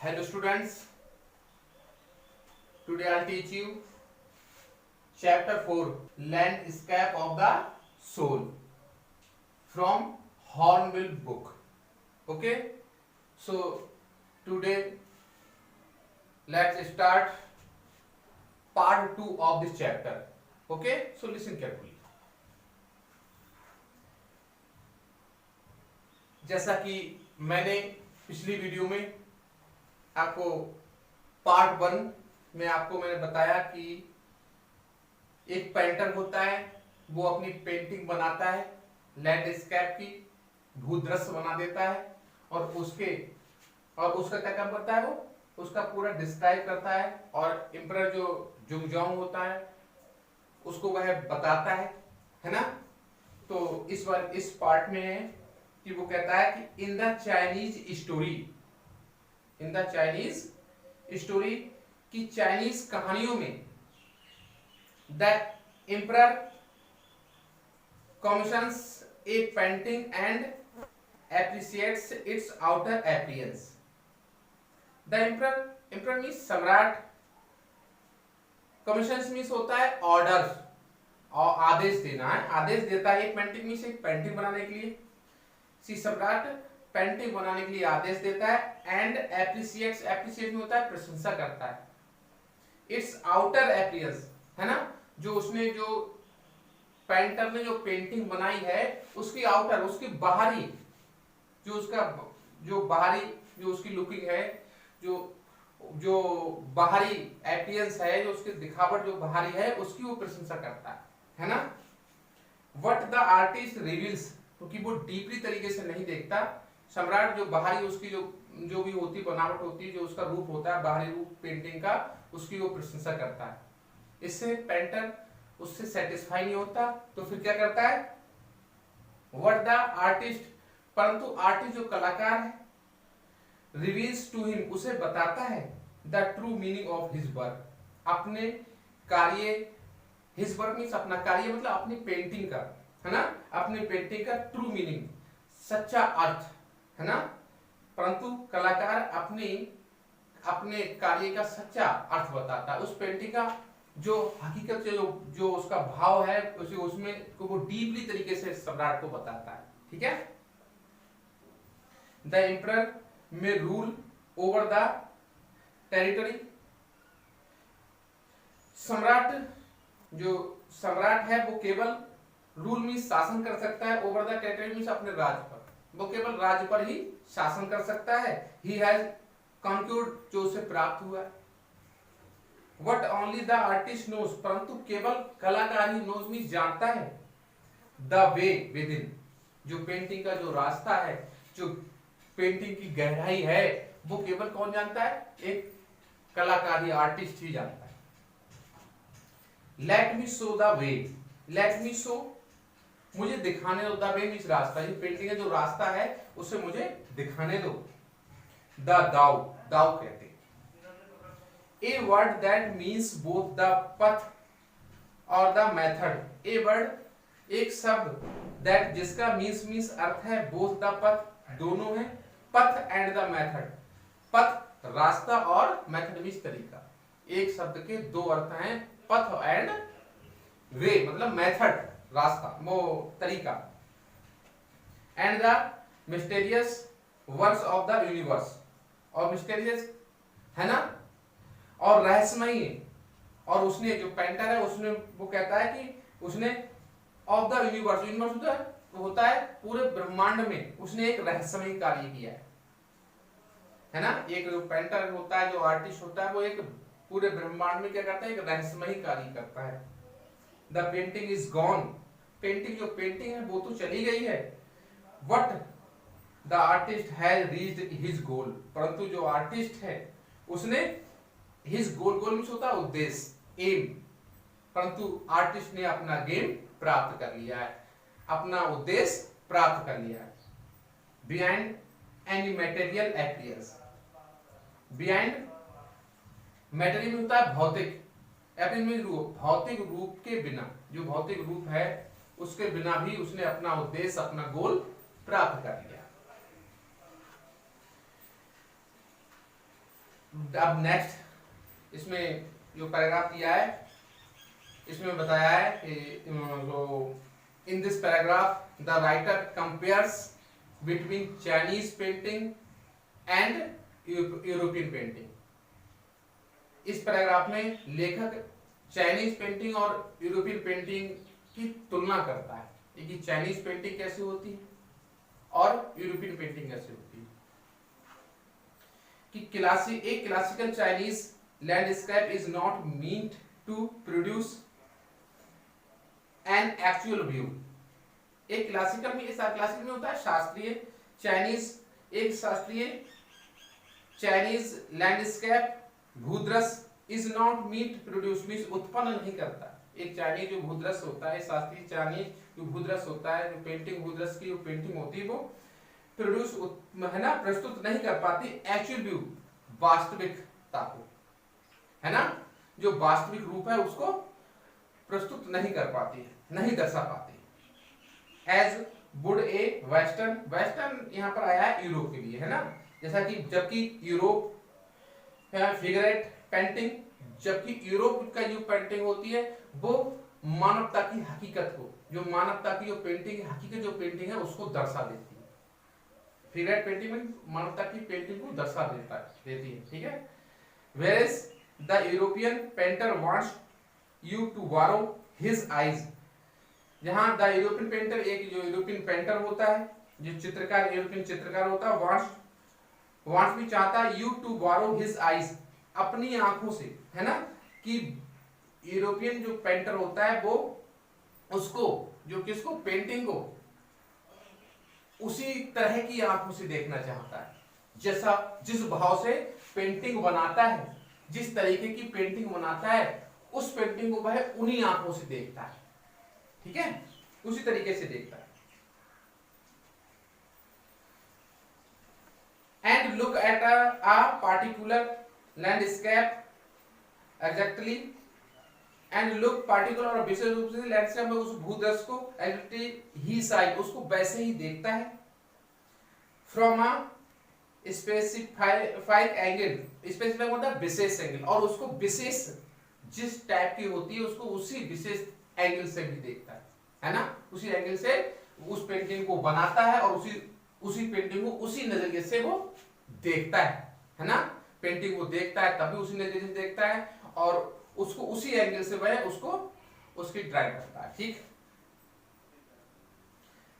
Hello students, today I'll teach you chapter 4 Landscape of the Soul from Hornbill book. Okay, so today let's start part 2 of this chapter. Okay, so listen carefully. जैसा कि मैंने पिछली video में आपको part 1 में मैंने बताया कि एक पेंटर होता है, वो अपनी पेंटिंग बनाता है, लैंडस्केप की भूदृश्य बना देता है और उसका क्या काम करता है, वो उसका पूरा डिस्क्राइब करता है और एम्परर जो जुंगजांग होता है उसको वह बताता है ना। तो इस बार इस पार्ट में है कि वो कहता है कि इन द चाइनीज स्टोरी की चाइनीज कहानियों में the emperor commissions A painting and appreciates it's outer appearance. The emperor means सम्राट, कमीशंस मींस होता है ऑर्डर और आदेश देना है, आदेश देता है एक पेंटिंग मींस एक पेंटिंग बनाने के लिए। सम्राट पेंटिंग बनाने के लिए आदेश देता है एंड एप्रिशिएट्स में होता है प्रशंसा करता है। इट्स आउटर अपीयरेंस है ना, जो पेंटर ने जो पेंटिंग बनाई है उसकी आउटर, उसकी बाहरी जो उसकी लुकिंग है, जो बाहरी अपीयरेंस है, जो उसकी दिखावट जो बाहरी है उसकी वो प्रशंसा करता है ना। व्हाट द आर्टिस्ट रिवील्स, क्योंकि वो डीपली तरीके से नहीं देखता। सम्राट जो बाहरी उसकी जो भी होती बनावट होती है, जो उसका रूप होता है बाहरी रूप पेंटिंग का, उसकी वो प्रशंसा करता है। इससे पेंटर उससे सेटिस्फाई नहीं होता, तो फिर क्या करता है, व्हाट द आर्टिस्ट, परंतु आर्टिस्ट जो कलाकार है, रिवील्स टू हिम, उसे बताता है the true meaning of his work, अपने कार्य, हिज वर्क मीन्स अपना कार्य मतलब अपनी पेंटिंग का है ना, अपनी पेंटिंग का ट्रू मीनिंग सच्चा अर्थ है ना। परंतु कलाकार अपने कार्य का सच्चा अर्थ बताता है, उस पेंटिंग का जो हकीकत से जो उसका भाव है उसमें वो डीपली तरीके से सम्राट को बताता है। ठीक है। द एम्परर में रूल ओवर द टेरिटरी, सम्राट है वो केवल रूल में शासन कर सकता है, ओवर द टेरिटरी मींस अपने राज्य पर, वो केवल राज्य पर ही शासन कर सकता है। ही हैज कॉन्क्यूर्ड, जो उसे प्राप्त हुआ है। What only the artist knows, परंतु केवल कलाकार ही नोज मींस जानता है, द वे विद इन, जो पेंटिंग का जो रास्ता है, जो पेंटिंग की गहराई है, वो केवल कौन जानता है, एक कलाकार ही, आर्टिस्ट ही जानता है। Let me show the way, let me show, मुझे दिखाने दो, द वे मींस रास्ता, ये पेंटिंग का जो रास्ता है उसे मुझे दिखाने दो। द दाउ, दाउ कहते हैं a word that means both the path और द मेथड, ए वर्ड, एक शब्द, दैट जिसका मीन्स अर्थ है, बोथ द पथ दोनों है, पथ एंड द मेथड, पथ रास्ता और मेथड मीन्स तरीका। एक शब्द के दो अर्थ हैं, पथ एंड वे मतलब मेथड रास्ता, वो तरीका, and the mysterious works of the universe, और मिस्टेरियस है ना और रहस्यमयी, और उसने जो पेंटर है उसने वो कहता है कि उसने ऑफ द यूनिवर्स, यूनिवर्स होता है पूरे ब्रह्मांड में, उसने एक रहस्यमयी कार्य किया है ना। एक जो पेंटर होता है, जो आर्टिस्ट होता है, वो एक पूरे ब्रह्मांड में क्या करता है, एक रहस्यमयी कार्य करता है। The painting is gone, painting जो पेंटिंग है वो तो चली गई है। What the artist has reached his goal, परंतु जो आर्टिस्ट है उसने हिज गोल, गोल मींस होता है उद्देश्य, एम, परंतु आर्टिस्ट ने अपना गेम प्राप्त कर लिया है, अपना उद्देश्य प्राप्त कर लिया है। Behind any material appearance, behind material होता है भौतिक, भौतिक रूप के बिना, जो भौतिक रूप है उसके बिना भी उसने अपना उद्देश्य, अपना गोल प्राप्त कर लिया। अब नेक्स्ट इसमें जो पैराग्राफ दिया है इसमें बताया है कि जो in this paragraph the writer compares between Chinese painting and European painting. इस पैराग्राफ में लेखक चाइनीज पेंटिंग और यूरोपियन पेंटिंग की तुलना करता है कि चाइनीज पेंटिंग कैसी होती है और यूरोपियन पेंटिंग कैसी होती है। कि एक classical Chinese landscape is not meant to produce an actual view. एक क्लासिकल में होता है शास्त्रीय चाइनीज, एक शास्त्रीय चाइनीज लैंडस्केप भूदृश्य is not meant produce means उत्पन्न नहीं करता। एक चाइनीज जो भूदृश्य होता है, शास्त्रीय चाइनीज जो भूदृश्य होता है, जो पेंटिंग भूदृश्य की जो पेंटिंग होती है वो प्रोड्यूस है ना, प्रस्तुत नहीं कर पाती एक्चुअल व्यू, वास्तविकता को, है ना, जो वास्तविक रूप है उसको प्रस्तुत नहीं कर पाती है, नहीं दर्शा पाती। As would a western, western यहाँ पर आया है यूरोप के लिए, है ना, जैसा कि जबकि यूरोप फिगरेट पेंटिंग, जबकि यूरोप का जो पेंटिंग होती है वो मानवता की हकीकत को, जो मानवता की जो पेंटिंग हकीकत जो पेंटिंग है उसको दर्शा देती है। फिगरेट पेंटिंग में मानवता की पेंटिंग को दर्शा देती है, ठीक है। Whereas the European painter wants you to borrow his eyes, जहां द यूरोपियन पेंटर, एक जो यूरोपियन पेंटर होता है, जो चित्रकार यूरोपियन चित्रकार होता है, वांट्स भी चाहता है you to borrow his eyes, अपनी आंखों से, है ना, कि यूरोपियन जो पेंटर होता है वो उसको जो किसको पेंटिंग को उसी तरह की आंखों से देखना चाहता है, जैसा जिस भाव से पेंटिंग बनाता है, जिस तरीके की पेंटिंग बनाता है उस पेंटिंग को वह उन्हीं आंखों से देखता है, ठीक है, उसी तरीके से देखता है। And look at a particular landscape exactly, and look particular और विशेष रूप से लैंडस्केप में उस भूदृश्य को एग्जैक्टली ही साइड उसको वैसे ही देखता है। From a specified angle, specified मतलब विशेष एंगल, और उसको विशेष जिस टाइप की होती है उसको उसी विशेष एंगल से भी देखता है ना, उसी एंगल से उस पेंटिंग को बनाता है और उसी पेंटिंग को उसी नजरिए से वो देखता है ना, पेंटिंग को देखता है तभी उसी नजरिए से देखता है और उसको उसी एंगल से वह उसको उसकी ड्राइव करता है, ठीक।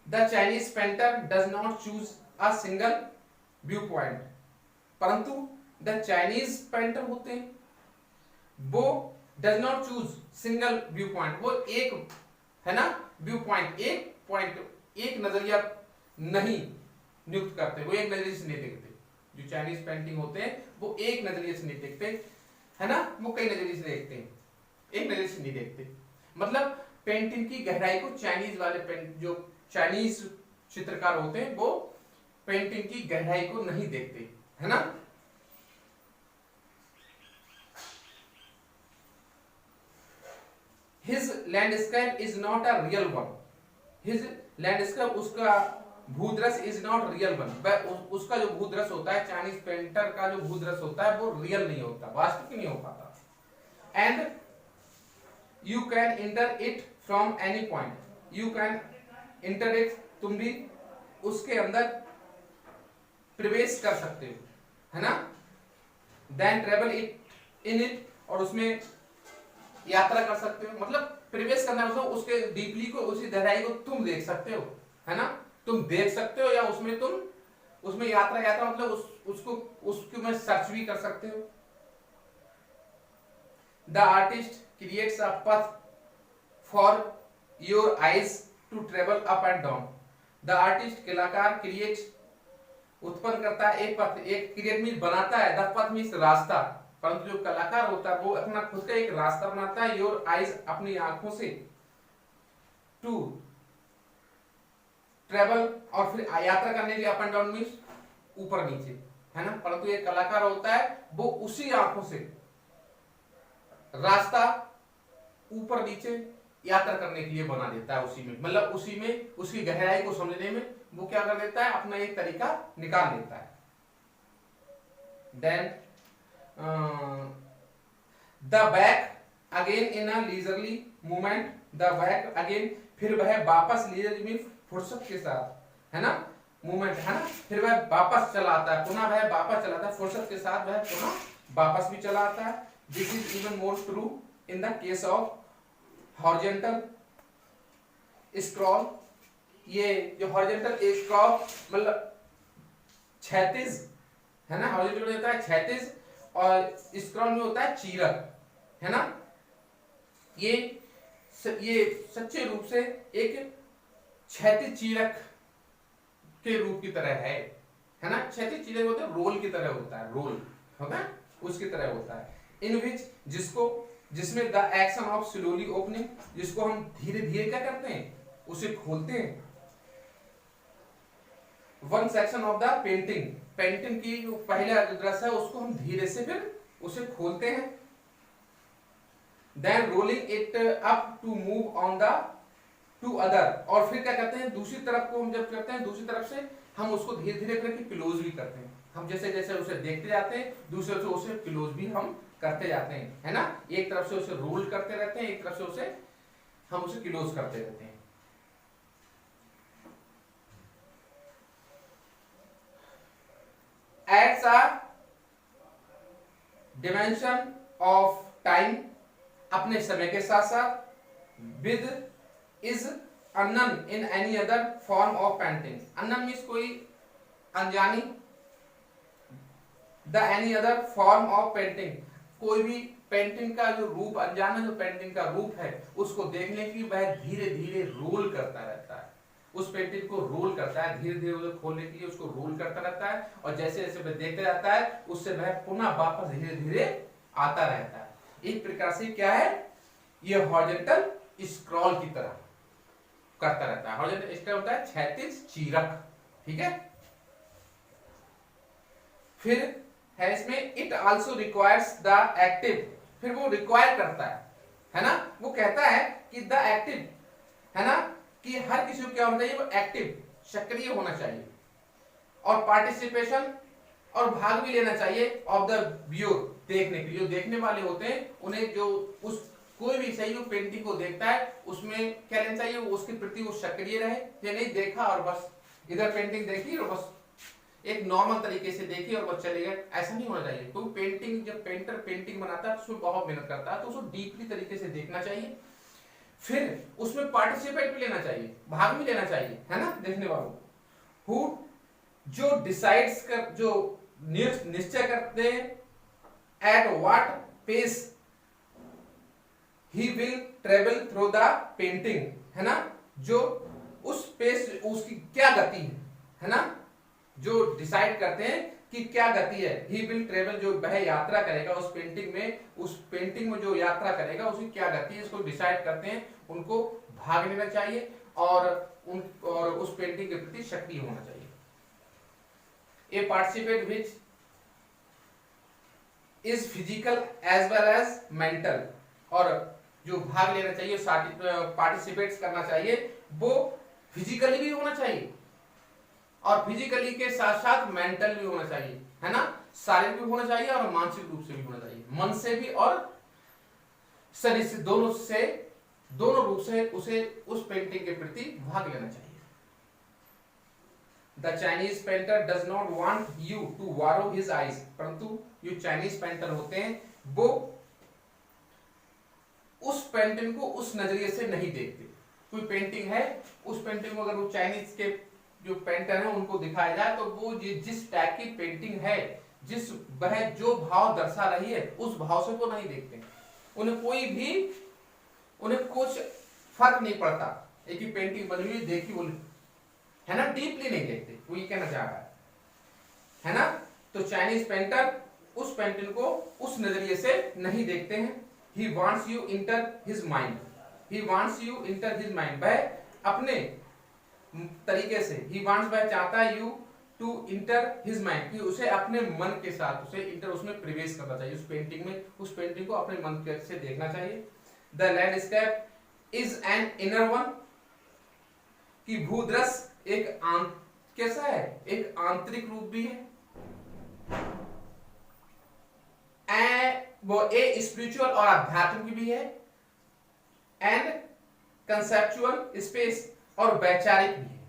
The Chinese painter does not choose a single view point, परंतु द चाइनीज पेंटर होते हैं वो does not choose single view point, वो एक, है ना, व्यू पॉइंट, एक नजरिया नहीं नियुक्त करते, वो एक नजरिए से नहीं देखते। जो चाइनीज पेंटिंग होते हैं वो एक नजरिए से नहीं देखते, है ना, वो कई नजरिए से देखते हैं, एक नजरिए से नहीं देखते। मतलब पेंटिंग की गहराई को चाइनीज वाले जो चाइनीज चित्रकार होते हैं वो पेंटिंग की गहराई को नहीं देखते, है ना। His landscape is not a real one. His landscape, उसका भूदृश्य is not real one. उसका जो भूदृश्य होता है, चाइनीज पेंटर का जो भूदृश्य होता है वो रियल नहीं होता, वास्तविक नहीं हो पाता। And you can enter it from any point. You can enter it, तुम भी उसके अंदर प्रवेश कर सकते हो, है ना। Then travel it in it, और उसमें यात्रा कर सकते हो, मतलब प्रवेश करना मतलब उसके डीपली को, उसी गहराई को तुम देख सकते हो, है ना, तुम देख सकते हो, या उसमें तुम उसमें यात्रा मतलब उसको में सर्च भी कर सकते हो। The artist creates a path for your eyes to travel up and down. The artist कलाकार क्रिएट्स उत्पन्न करता है एक पथ, एक क्रिएट मीन्स बनाता है, द पथ मीन्स रास्ता, परंतु जो कलाकार होता है वो अपना खुद का एक रास्ता बनाता है, योर आईज अपनी आंखों से, टू ट्रेवल और फिर यात्रा करने के, अप एंड डाउन मीन्स ऊपर नीचे, है ना, परंतु एक कलाकार होता है वो उसी आंखों से रास्ता ऊपर नीचे यात्रा करने के लिए बना देता है, उसी में, मतलब उसी में उसकी गहराई को समझने में वो क्या कर देता है, अपना एक तरीका निकाल लेता है। Then the back again in a leisurely movement, the back again, फिर वह वापस लीजरली में फुर्सत के साथ, है ना, मूवमेंट, है ना, फिर वह वापस चला आता है, पुनः वह वापस चलाता है, फुर्सत के साथ वह पुनः वापस भी चला आता है। This is even more true in the case of horizontal scroll. ये जो हॉरिजॉन्टल स्क्रॉल मतलब क्षैतिज, है ना, हॉरिजॉन्टल में होता है क्षैतिज और स्क्रॉल में होता है चीरक, है ना। ये सच्चे रूप से एक क्षैतिज चीरक के रूप की तरह है ना। क्षैतिज चीरक होता है रोल की तरह होता है, रोल होता है उसकी तरह होता है। इन विच जिसमें the action of slowly opening, जिसको हम धीरे धीरे क्या करते हैं, उसे खोलते हैं। One section of the painting, painting की जो पहला दृश्य है उसको हम धीरे से फिर उसे खोलते हैं। Then rolling it up to move on the to other, और फिर क्या करते हैं दूसरी तरफ को हम जब करते हैं दूसरी तरफ से हम उसको धीरे धीरे करके क्लोज भी करते हैं। हम जैसे जैसे उसे देखते जाते हैं दूसरे से उसे क्लोज भी हम करते जाते हैं, है ना। एक तरफ से उसे रोल करते रहते हैं, एक तरफ से उसे हम उसे क्लोज करते रहते हैं। Adds a dimension of time, अपने समय के साथ साथ। with is unknown in any other form of painting, unknown means कोई अनजानी, the any other form of painting, कोई भी पेंटिंग का जो रूप अनजाना जो पेंटिंग का रूप है उसको देखने की वह धीरे धीरे रोल करता रहता है, उस पेंटिंग को रोल करता है, धीरे धीरे उसे खोलने के लिए उसको रोल करता रहता है, और जैसे जैसे वह देखते जाता है उससे वह पुनः वापस धीरे धीरे आता रहता है। एक प्रकार से क्या है, यह हॉरिजॉन्टल स्क्रॉल की तरह करता रहता है। हॉरिजॉन्टल स्क्रॉल होता है क्षैतिज चीरक, ठीक है। फिर है इसमें it also requires the active, फिर वो रिक्वायर करता है ना, वो कहता है कि द एक्टिव, है ना, कि हर किसी को क्या होना चाहिए, वो एक्टिव सक्रिय होना चाहिए, और पार्टिसिपेशन और भाग भी लेना चाहिए ऑफ द व्यूअर, देखने के लिए जो देखने वाले होते हैं उन्हें जो उस कोई भी सही जो पेंटिंग को देखता है उसमें क्या लेना चाहिए, वो उसके प्रति वो सक्रिय रहे। ये नहीं देखा और बस इधर पेंटिंग देखी और बस एक नॉर्मल तरीके से देखी और बस चले गए, ऐसा नहीं होना चाहिए। तो पेंटिंग जब पेंटर पेंटिंग बनाता है तो उसमें बहुत मेहनत करता है, तो उसको डीपली तरीके से देखना चाहिए, फिर उसमें पार्टिसिपेट भी लेना चाहिए, भाग भी लेना चाहिए, है ना, देखने वालों को। हु जो डिसाइड्स कर, जो निश्चय करते हैं at what pace he will travel through the painting, है ना, जो उस पेस उसकी क्या गति है ना, जो डिसाइड करते हैं कि क्या गति है, ही विल ट्रेवल जो वह यात्रा करेगा उस पेंटिंग में जो यात्रा करेगा उसकी क्या गति है, इसको डिसाइड करते हैं, उनको भाग लेना चाहिए और उस पेंटिंग के प्रति सक्रिय होना चाहिए। A participate which is physical as well as mental, और जो भाग लेना चाहिए पार्टिसिपेट करना चाहिए वो फिजिकली भी होना चाहिए और फिजिकली के साथ साथ मेंटल भी होना चाहिए, है ना, शारीरिक भी होना चाहिए और मानसिक रूप से भी होना चाहिए, मन से भी और शरीर से, दोनों रूप से उसे उस पेंटिंग के प्रति भाग लेना चाहिए। The Chinese painter does not want you to borrow his eyes, परंतु जो चाइनीज पेंटर होते हैं वो उस पेंटिंग को उस नजरिए से नहीं देखते। कोई पेंटिंग है, उस पेंटिंग को अगर वो चाइनीज के जो पेंटर है उनको दिखाया जाए तो वो जिस टाइप की पेंटिंग है, जिस वह जो भाव दर्शा रही है उस भाव से वो नहीं देखते, उन्हें कुछ फर्क नहीं पड़ता, एक ही पेंटिंग बनी हुई देखी बोली, है ना, डीपली नहीं देखते, वो ये कहना चाह रहा है ना। तो चाइनीज पेंटर उस पेंटिंग को उस नजरिए से नहीं देखते हैं। He wants you enter his mind. He wants you enter his mind. वह अपने तरीके से he wants वह चाहता है you to enter his mind, कि उसे अपने मन के साथ उसे इंटर उसमें प्रवेश करना चाहिए, उस पेंटिंग को अपने मन से देखना चाहिए। The landscape is an inner one, कि भूदृश्य एक कैसा है, एक आंतरिक रूप भी है, वो ए स्पिरिचुअल और आध्यात्मिक भी है, एंड कंसेप्चुअल स्पेस और वैचारिक भी है,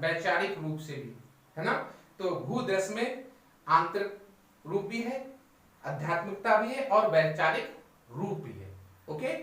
वैचारिक रूप से भी है ना। तो भूदृश्य में आंतरिक रूप भी है, आध्यात्मिकता भी है और वैचारिक रूप भी है। ओके।